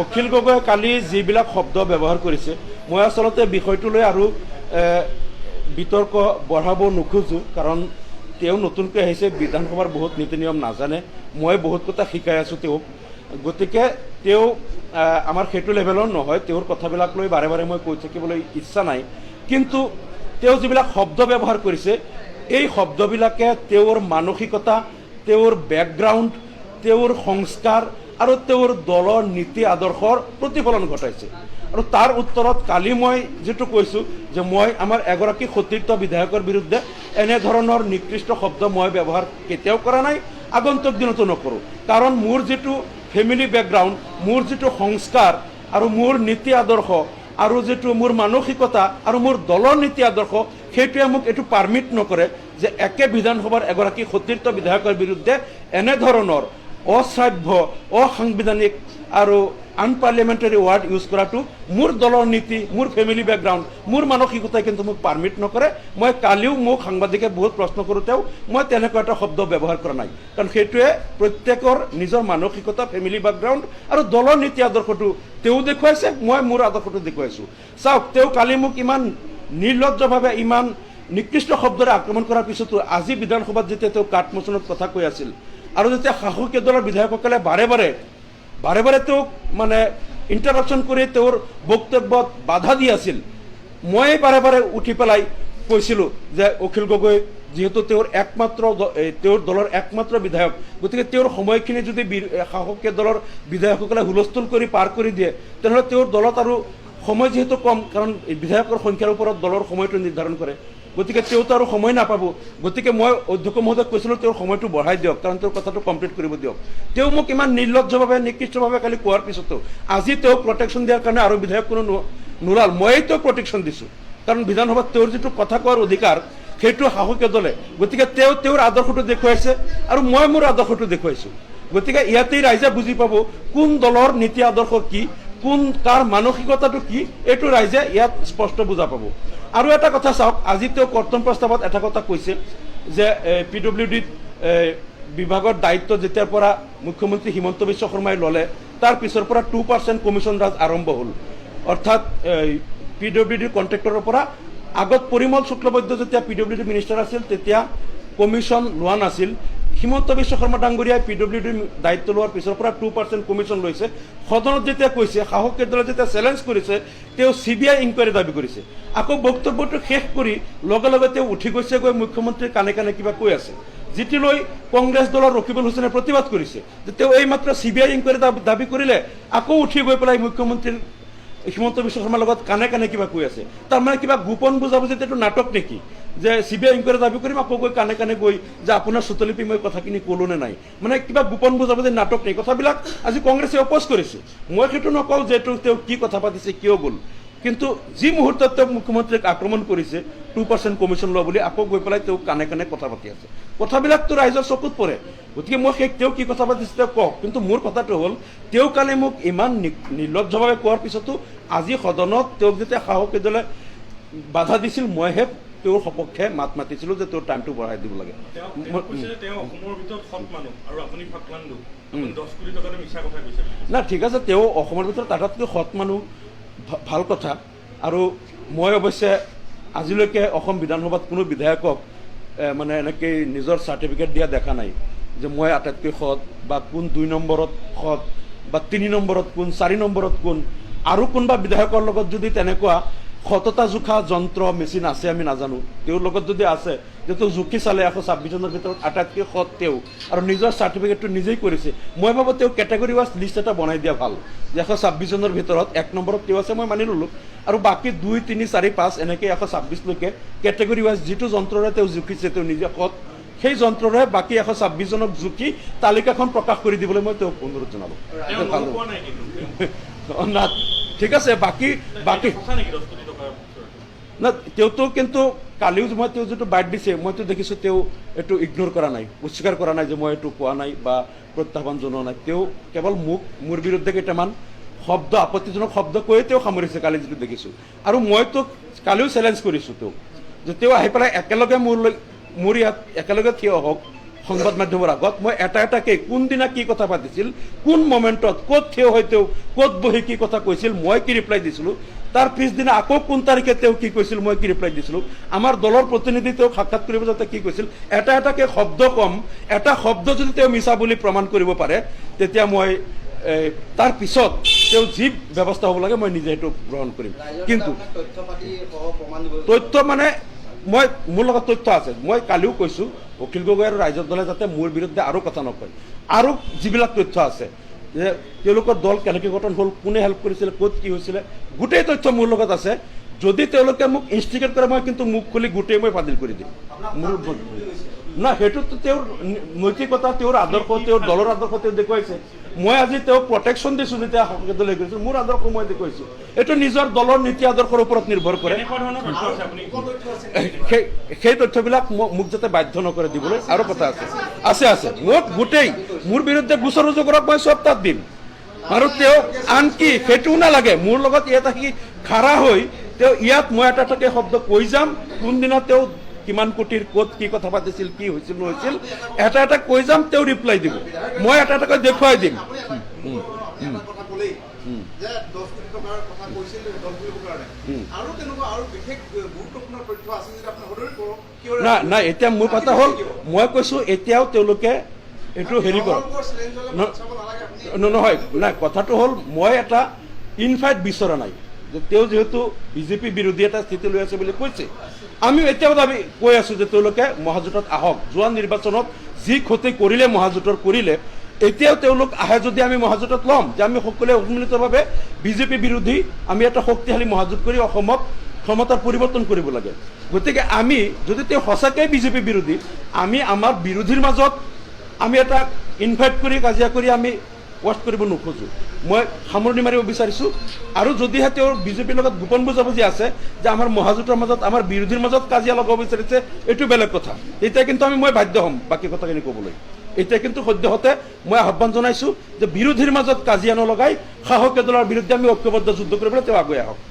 অখিল গগৈয়ে কালি যিবিলাক শব্দ ব্যৱহাৰ কৰিছে মই আচলতে বিষয়টোলৈ আৰু বিতৰ্ক বঢ়াব নোখোজোঁ, কাৰণ তেওঁ নতুনকৈ আহিছে, বিধানসভাৰ বহুত নীতি নিয়ম নাজানে, মই বহুত কথা শিকাই আছোঁ তেওঁক, গতিকে তেওঁ আমাৰ সেইটো লেভেলৰ নহয়, তেওঁৰ কথাবিলাক লৈ বাৰে বাৰে মই কৈ থাকিবলৈ ইচ্ছা নাই। কিন্তু তেওঁ যিবিলাক শব্দ ব্যৱহাৰ কৰিছে এই শব্দবিলাকে তেওঁৰ মানসিকতা, তেওঁৰ বেকগ্ৰাউণ্ড, তেওঁৰ সংস্কাৰ আৰু তেওঁৰ দলৰ নীতি আদৰ্শৰ প্ৰতিফলন ঘটাইছে। আৰু তাৰ উত্তৰত কালি মই যেটো কৈছোঁ যে মই আমাৰ এগৰাকী সতীৰ্থ বিধায়কৰ বিৰুদ্ধে এনেধৰণৰ নিকৃষ্ট শব্দ মই ব্যৱহাৰ কেতিয়াও কৰা নাই, আগন্তুক দিনতো নকৰোঁ। কাৰণ মোৰ যেটো ফেমিলি বেকগ্ৰাউণ্ড, মোৰ যেটো সংস্কাৰ আৰু মোৰ নীতি আদৰ্শ আৰু যেটো মোৰ মানসিকতা আৰু মোৰ দলৰ নীতি আদৰ্শ সেইটোৱে মোক এইটো পাৰ্মিট নকৰে যে একে বিধানসভাৰ এগৰাকী সতীৰ্থ বিধায়কৰ বিৰুদ্ধে এনেধৰণৰ অশ্ৰাব্য, অসাংবিধানিক আৰু আনপাৰ্লিয়ামেণ্টাৰী ৱাৰ্ড ইউজ কৰাটো মোৰ দলৰ নীতি, মোৰ ফেমিলি বেকগ্ৰাউণ্ড, মোৰ মানসিকতাই কিন্তু মোক পাৰ্মিট নকৰে। মই কালিও মোক সাংবাদিকে বহুত প্ৰশ্ন কৰোঁতেও মই তেনেকুৱা এটা শব্দ ব্যৱহাৰ কৰা নাই, কাৰণ সেইটোৱে প্ৰত্যেকৰ নিজৰ মানসিকতা, ফেমিলি বেকগ্ৰাউণ্ড আৰু দলৰ নীতি আদৰ্শটো তেওঁ দেখুৱাইছে, মই মোৰ আদৰ্শটো দেখুৱাইছোঁ। চাওক, তেওঁ কালি মোক ইমান নিৰ্লজ্জভাৱে ইমান নিকৃষ্ট শব্দৰে আক্ৰমণ কৰাৰ পিছতো আজি বিধানসভাত যেতিয়া তেওঁ কাটমোচনত কথা কৈ আছিল আৰু যেতিয়া শাসকীয় দলৰ বিধায়কসকলে বাৰে বাৰে তেওঁক মানে ইণ্টাৰাপশ্যন কৰি তেওঁৰ বক্তব্যত বাধা দি আছিল, মই বাৰে বাৰে উঠি পেলাই কৈছিলোঁ যে অখিল গগৈ যিহেতু তেওঁৰ দলৰ একমাত্ৰ বিধায়ক, গতিকে তেওঁৰ সময়খিনি যদি শাসকীয় দলৰ বিধায়কসকলে হুলস্থুল কৰি পাৰ কৰি দিয়ে তেনেহ'লে তেওঁৰ দলত আৰু সময় যিহেতু কম, কাৰণ বিধায়কৰ সংখ্যাৰ ওপৰত দলৰ সময়টো নিৰ্ধাৰণ কৰে, গতিকে তেওঁতো আৰু সময় নাপাব। গতিকে মই অধ্যক্ষ মহোদয়ক কৈছিলোঁ তেওঁৰ সময়টো বঢ়াই দিয়ক, কাৰণ তেওঁৰ কথাটো কমপ্লিট কৰিব দিয়ক। তেওঁ মোক ইমান নিৰ্লজ্জভাৱে নিকৃষ্টভাৱে কালি কোৱাৰ পিছতো আজি তেওঁক প্ৰটেকশ্যন দিয়াৰ কাৰণে আৰু বিধায়ক কোনো নোলাল, ময়েই তেওঁক প্ৰটেকশ্যন দিছোঁ, কাৰণ বিধানসভাত তেওঁৰ যিটো কথা কোৱাৰ অধিকাৰ সেইটো শাসকীয় দলে, গতিকে তেওঁ তেওঁৰ আদৰ্শটো দেখুৱাইছে আৰু মই মোৰ আদৰ্শটো দেখুৱাইছোঁ। গতিকে ইয়াতেই ৰাইজে বুজি পাব কোন দলৰ নীতি আদৰ্শ কি, কোন কাৰ মানসিকতাটো কি, এইটো ৰাইজে ইয়াত স্পষ্ট বুজা পাব। আৰু এটা কথা চাওক, আজি তেওঁ কৰ্তন প্ৰস্তাৱত এটা কথা কৈছে যে PWDত বিভাগৰ দায়িত্ব যেতিয়াৰ পৰা মুখ্যমন্ত্ৰী হিমন্ত বিশ্ব শৰ্মাই ল'লে তাৰ পিছৰ পৰা 2% কমিশ্যন ৰাজ আৰম্ভ হ'ল, অৰ্থাৎ PWD কণ্ট্ৰেক্টৰৰ পৰা আগত পৰিমল শুক্লবৈদ্য যেতিয়া PWD মিনিষ্টাৰ আছিল তেতিয়া কমিশ্যন লোৱা নাছিল। হিমন্ত বিশ্ব শৰ্মা ডাঙৰীয়াই PWD দায়িত্ব লোৱাৰ পিছৰ পৰা 2% কমিশ্যন লৈছে। সদনত যেতিয়া কৈছে, শাসকীয় দলে যেতিয়া চেলেঞ্জ কৰিছে, তেওঁ CBI ইনকুৱাৰী দাবী কৰিছে। আকৌ বক্তব্যটো শেষ কৰি লগে লগে তেওঁ উঠি গৈছে, গৈ মুখ্যমন্ত্ৰীৰ কাণে কাণে কিবা কৈ আছে, যিটোলৈ কংগ্ৰেছ দলৰ ৰকিবুল হুছেইনে প্ৰতিবাদ কৰিছে যে তেওঁ এইমাত্ৰ CBI ইনকুৱাৰী দাবী কৰিলে, আকৌ উঠি গৈ পেলাই মুখ্যমন্ত্ৰীৰ হিমন্ত বিশ্ব শৰ্মাৰ লগত কাণে কাণে কিবা কৈ আছে। তাৰমানে কিবা গোপন বুজাবুজি, এইটো নাটক নেকি যে CBI ইনকুৱাৰী দাবী কৰিম আকৌ গৈ কাণে কাণে গৈ যে আপোনাৰ চুতলিপি মই কথাখিনি ক'লো নে নাই, মানে কিবা গোপন বুজাবুজি নাটক নেকি? কথাবিলাক আজি কংগ্ৰেছে অপ'জ কৰিছে। মই সেইটো নকওঁ যে তেওঁ কি কথা পাতিছে, কিয় গ'ল, কিন্তু যি মুহূৰ্তত তেওঁ মুখ্যমন্ত্ৰীক আক্ৰমণ কৰিছে 2% কমিশ্যন লোৱা বুলি, আকৌ গৈ পেলাই তেওঁ কাণে কাণে কথা পাতি আছে। কথাবিলাকতো ৰাইজৰ চকুত পৰে। গতিকে মই তেওঁ কি কথা পাতিছে তেওঁ কওক, কিন্তু মোৰ কথাটো হ'ল তেওঁ কালি মোক ইমান নিৰ্লজ্জভাৱে কোৱাৰ পিছতো আজি সদনত তেওঁক যেতিয়া শাসকীয় দলে বাধা দিছিল, মইহে তেওঁৰ সপক্ষে মাত মাতিছিলোঁ যে তেওঁৰ টাইমটো বঢ়াই দিব লাগে। না ঠিক আছে, তেওঁ অসমৰ ভিতৰত আটাইতকৈ সৎ মানুহ, ভাল কথা। আৰু মই অৱশ্যে আজিলৈকে অসম বিধানসভাত কোনো বিধায়কক মানে এনেকৈ নিজৰ চাৰ্টিফিকেট দিয়া দেখা নাই যে মই আটাইতকৈ সৎ, বা কোন 2 নম্বৰত সৎ, বা 3 নম্বৰত কোন, 4 নম্বৰত কোন। আৰু কোনোবা বিধায়কৰ লগত যদি তেনেকুৱা সততা জোখা যন্ত্ৰ মেচিন আছে আমি নাজানো, তেওঁৰ লগত যদি আছে যে তেওঁ জুখি চালে 126 জনৰ ভিতৰত আটাইতকৈ সৎ তেওঁ, আৰু নিজৰ চাৰ্টিফিকেটটো নিজেই কৰিছে, মই ভাবোঁ তেওঁ কেটেগৰী ৱাইজ লিষ্ট এটা বনাই দিয়া ভাল যে 126 জনৰ ভিতৰত 1 নম্বৰত তেওঁ আছে, মই মানি ল'লোঁ, আৰু বাকী 2, 3, 4, 5 এনেকৈ 126লৈকে কেটেগৰী ৱাইজ যিটো যন্ত্ৰৰে তেওঁ জুখিছে, তেওঁ নিজে সৎ, সেই যন্ত্ৰৰে বাকী 126 জনক জুখি তালিকাখন প্ৰকাশ কৰি দিবলৈ মই তেওঁক অনুৰোধ জনালোঁ। না ঠিক আছে, বাকী না তেওঁতো কিন্তু কালিও মই তেওঁ যিটো বাইট দিছে মইতো দেখিছোঁ তেওঁ এইটো ইগন'ৰ কৰা নাই, অস্বীকাৰ কৰা নাই যে মই এইটো কোৱা নাই বা প্ৰত্যাহ্বান জনোৱা নাই। তেওঁ কেৱল মোৰ বিৰুদ্ধে কেইটামান শব্দ, আপত্তিজনক শব্দ কৈয়ে তেওঁ সামৰিছে কালি যিটো দেখিছোঁ। আৰু মইতো কালিও চেলেঞ্জ কৰিছোঁ তেওঁক যে তেওঁ আহি পেলাই একেলগে মোৰ ইয়াত একেলগে থিয় হওক, সংবাদ মাধ্যমৰ আগত মই এটা এটাকৈ কোনদিনা কি কথা পাতিছিল, কোন মমেণ্টত ক'ত থিয় হৈ তেওঁ ক'ত বহি কি কথা কৈছিল, মই কি ৰিপ্লাই দিছিলোঁ, তাৰ পিছদিনা আকৌ কোন তাৰিখে তেওঁ কি কৈছিল, মই কি ৰিপ্লাই দিছিলোঁ, আমাৰ দলৰ প্ৰতিনিধি তেওঁক সাক্ষাৎ কৰিব যাওঁতে কি কৈছিল, এটা এটাকৈ শব্দ কম, এটা শব্দ যদি তেওঁ মিছা বুলি প্ৰমাণ কৰিব পাৰে, তেতিয়া মই তাৰ পিছত তেওঁ যি ব্যৱস্থা হ'ব লাগে মই নিজে সেইটো গ্ৰহণ কৰিম। কিন্তু তথ্য মানে মই মোৰ লগত তথ্য আছে, মই কালিও কৈছোঁ অখিল গগৈ আৰু ৰাইজৰ দলে যাতে মোৰ বিৰুদ্ধে আৰু কথা নকয়, আৰু যিবিলাক তথ্য আছে যে তেওঁলোকৰ দল কেনেকৈ গঠন হ'ল, কোনে হেল্প কৰিছিলে, ক'ত কি হৈছিলে, গোটেই তথ্য মোৰ লগত আছে। যদি তেওঁলোকে মোক ইনষ্টিগেট কৰে মই কিন্তু মুখ খুলি গোটেই মই বাতিল কৰি দিম। মোৰ না সেইটোতো তেওঁৰ নৈতিকতা, তেওঁৰ আদৰ্শ, তেওঁৰ দলৰ আদৰ্শ তেওঁ দেখুৱাইছে। মই আজি তেওঁক প্ৰটেকশ্যন দিছোঁ যেতিয়া সংসদলৈ গৈছোঁ, মোৰ আদৰ্শ মই দেখুৱাইছোঁ। এইটো নিজৰ দলৰ নীতি আদৰ্শৰ ওপৰত নিৰ্ভৰ কৰে। সেই তথ্যবিলাক মোক যাতে বাধ্য নকৰে দিবলৈ। আৰু কথা আছে আছে মোক গোটেই মোৰ বিৰুদ্ধে গোচৰ ৰুজু কৰক, মই চব তাত দিম। আৰু তেওঁ আনকি সেইটোও নালাগে, মোৰ লগত ইয়াত আহি খাৰা হৈ তেওঁ ইয়াত মই এটা এটাকৈ শব্দ কৈ যাম, কোনদিনা তেওঁ কিমান কোটিৰ ক'ত কি কথা পাতিছিল, কি হৈছিল নহৈছিল, এটা এটা কৈ যাম, তেওঁ ৰিপ্লাই দিব, মই এটা এটাকৈ দেখুৱাই দিম। নাই এতিয়া মোৰ কথা হ'ল, মই কৈছোঁ এতিয়াও তেওঁলোকে এইটো হেৰি কৰক নহয়। নাই কথাটো হ'ল মই এটা ইনফাইট বিচৰা নাই যে তেওঁ যিহেতু বিজেপি বিৰোধী এটা স্থিতি লৈ আছে বুলি কৈছে, আমিও এতিয়াও দাবী কৈ আছোঁ যে তেওঁলোকে মহাজোঁটত আহক। যোৱা নিৰ্বাচনত যি ক্ষতি কৰিলে মহাজোঁটৰ কৰিলে, এতিয়াও তেওঁলোক আহে যদি আমি মহাজোঁটত ল'ম, যে আমি সকলোৱে সন্মিলিতভাৱে বিজেপি বিৰোধী আমি এটা শক্তিশালী মহাজোঁট কৰি অসমত ক্ষমতাৰ পৰিৱৰ্তন কৰিব লাগে। গতিকে আমি যদি তেওঁ সঁচাকৈ বিজেপি বিৰোধী, আমি আমাৰ বিৰোধীৰ মাজত আমি এটা ইনভাইট কৰি কাজিয়া কৰি আমি ৱাষ্ট কৰিব নোখোজোঁ। মই সামৰণি মাৰিব বিচাৰিছোঁ। আৰু যদিহে তেওঁৰ বিজেপিৰ লগত গোপন বুজাবুজি আছে যে আমাৰ মহাজোঁটৰ মাজত আমাৰ বিৰোধীৰ মাজত কাজিয়া লগাব বিচাৰিছে, এইটো বেলেগ কথা। এতিয়া কিন্তু মই বাধ্য হ'ম বাকী কথাখিনি ক'বলৈ। এতিয়া কিন্তু সদ্যহতে মই আহ্বান জনাইছোঁ যে বিৰোধীৰ মাজত কাজিয়া নলগাই সাহসীয় দলৰ বিৰুদ্ধে আমি ঐক্যবদ্ধ যুদ্ধ কৰিবলৈ তেওঁ আগুৱাই আহক।